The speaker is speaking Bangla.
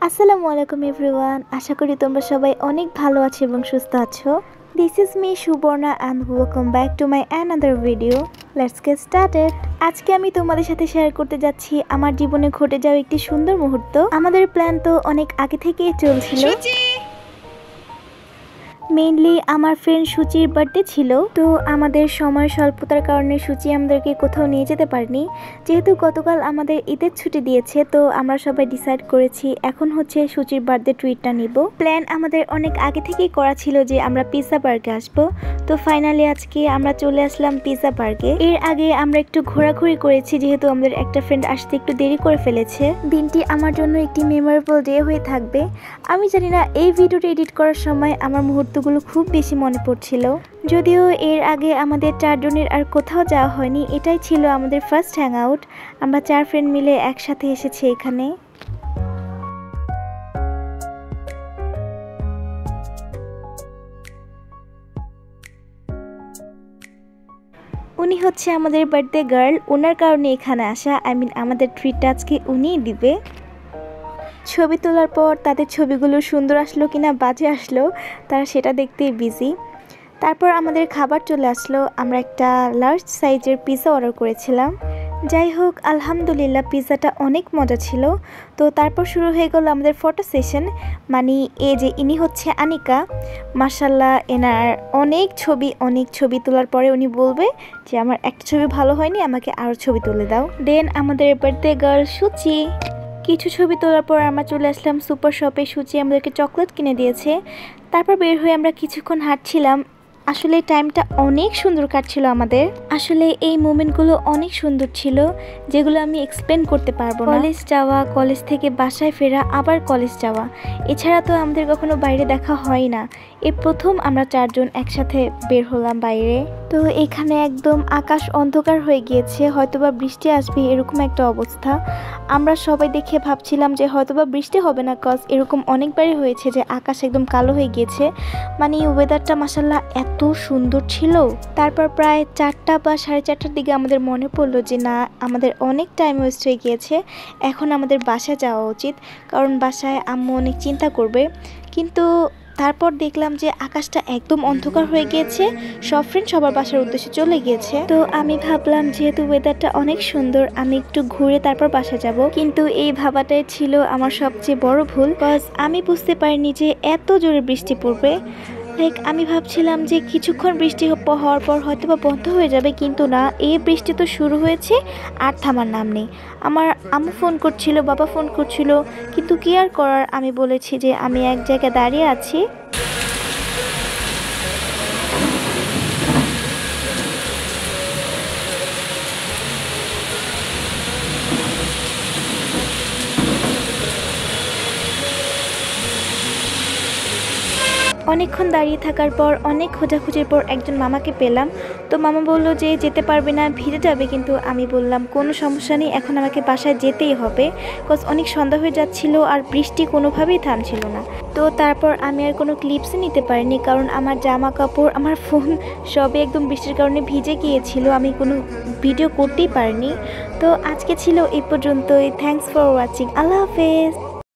আসসালামু আলাইকুম এভরিওয়ান, আশা করি তোমরা সবাই অনেক ভালো আছো এবং সুস্থ আছো। This is me Subarna and welcome back to my another video. Let's get started. আজকে আমি তোমাদের সাথে শেয়ার করতে যাচ্ছি আমার জীবনে ঘটে যাওয়া একটি সুন্দর মুহূর্ত। আমাদের প্ল্যান তো অনেক আগে থেকেই চলছিল। মেইনলি আমার ফ্রেন্ড সুচির বার্থডে ছিল, তো আমাদের সময় স্বল্পতার কারণে সুচি আমাদেরকে কোথাও নিয়ে যেতে পারেনি। যেহেতু গতকাল আমাদের ঈদের ছুটি দিয়েছে, তো আমরা সবাই ডিসাইড করেছি এখন হচ্ছে সুচির বার্থডে ট্রিটটা নিব। প্ল্যান আমাদের অনেক আগে থেকেই করা ছিল যে আমরা পিৎজা পার্কে আসবো। তো ফাইনালি আজকে আমরা চলে আসলাম পিৎজা পার্কে। এর আগে আমরা একটু ঘোরাঘুরি করেছি, যেহেতু আমাদের একটা ফ্রেন্ড আসতে একটু দেরি করে ফেলেছে। দিনটি আমার জন্য একটি মেমোরেবল ডে হয়ে থাকবে। আমি জানি না এই ভিডিওটা এডিট করার সময় আমার মুহূর্তগুলো খুব বেশি মনে পড়ছিল। যদিও এর আগে আমাদের 4 জনের আর কোথাও যাওয়া হয়নি, এটাই ছিল আমাদের ফার্স্ট হ্যাং আউট। আমরা 4 ফ্রেন্ড মিলে একসাথে এসেছি এখানে। উনি হচ্ছে আমাদের বার্থডে গার্ল, ওনার কারণে এখানে আসা। আমাদের ট্রিটটা আজকে উনিই দিবে। ছবি তোলার পর তাদের ছবিগুলো সুন্দর আসলো কিনা বাজে আসলো, তারা সেটা দেখতেই বিজি। তারপর আমাদের খাবার চলে আসলো। আমরা একটা লার্জ সাইজের পিৎজা অর্ডার করেছিলাম। যাই হোক, আলহামদুলিল্লাহ পিৎজাটা অনেক মজা ছিল। তো তারপর শুরু হয়ে গেল আমাদের ফটো সেশন। এই যে ইনি হচ্ছে আনিকা। মাশাল্লাহ, এনার অনেক ছবি তোলার পরে উনি বলবে যে আমার একটা ছবি ভালো হয়নি, আমাকে আরও ছবি তুলে দাও। দেন আমাদের বার্থডে গার্ল সুচি। কিছু ছবি তোলার পর আমরা চলে আসলাম সুপার শপে। সুচি আমাদেরকে চকলেট কিনে দিয়েছে। তারপর বের হয়ে আমরা কিছুক্ষণ হাঁটছিলাম। আসলে টাইমটা অনেক সুন্দর কাটছিল আমাদের। আসলে এই মোমেন্টগুলো অনেক সুন্দর ছিল, যেগুলো আমি এক্সপ্লেন করতে পারবো না। কলেজ যাওয়া, কলেজ থেকে বাসায় ফেরা, আবার কলেজ যাওয়া, এছাড়া তো আমাদের কখনো বাইরে দেখা হয় না। এই প্রথম আমরা 4 জন একসাথে বের হলাম বাইরে। তো এখানে একদম আকাশ অন্ধকার হয়ে গিয়েছে, হয়তোবা বৃষ্টি আসবে এরকম একটা অবস্থা। আমরা সবাই দেখে ভাবছিলাম যে হয়তোবা বৃষ্টি হবে না, কজ এরকম অনেকবারই হয়েছে যে আকাশ একদম কালো হয়ে গিয়েছে। ওয়েদারটা মাশাল্লাহ এত সুন্দর ছিল। তারপর প্রায় 4টা বা 4:30টার দিকে আমাদের মনে পড়লো যে না, আমাদের অনেক টাইম ওয়েস্ট হয়ে গিয়েছে, এখন আমাদের বাসায় যাওয়া উচিত, কারণ বাসায় আম্মু অনেক চিন্তা করবে। কিন্তু তারপর দেখলাম যে আকাশটা একদম অন্ধকার হয়ে গিয়েছে, সব ফ্রেন্ড সবার বাসার উদ্দেশ্যে চলে গিয়েছে। তো আমি ভাবলাম যেহেতু ওয়েদারটা অনেক সুন্দর, আমি একটু ঘুরে তারপর বাসা যাব। কিন্তু এই ভাবাটাই ছিল আমার সবচেয়ে বড় ভুল, কজ আমি বুঝতে পারিনি যে এত জোরে বৃষ্টি পড়বে। আমি ভাবছিলাম যে কিছুক্ষণ বৃষ্টি হওয়ার পর হয়তো বা বন্ধ হয়ে যাবে, কিন্তু না, এই বৃষ্টি তো শুরু হয়েছে আর থামার নাম নেই। আমার আম্মু ফোন করছিল, বাবা ফোন করছিল, কিন্তু কি আর করার, আমি বলেছি যে আমি এক জায়গায় দাঁড়িয়ে আছি। অনেকক্ষণ দাঁড়িয়ে থাকার পর, অনেক খোঁজাখুঁজির পর একজন মামাকে পেলাম। তো মামা বললো যে যেতে পারবে না, ভিড়ে যাবে। কিন্তু আমি বললাম কোনো সমস্যা নেই, এখন আমাকে বাসায় যেতেই হবে, বিকজ অনেক সন্ধ্যা হয়ে যাচ্ছিল আর বৃষ্টি কোনোভাবেই থামছিল না। তো তারপর আমি আর কোনো ক্লিপসই নিতে পারিনি, কারণ আমার জামা কাপড়, আমার ফোন সবই একদম বৃষ্টির কারণে ভিজে গিয়েছিল, আমি কোনো ভিডিও করতেই পারিনি। তো আজকে ছিল এই পর্যন্তই। Thanks for watching. আল্লাহ হাফেজ।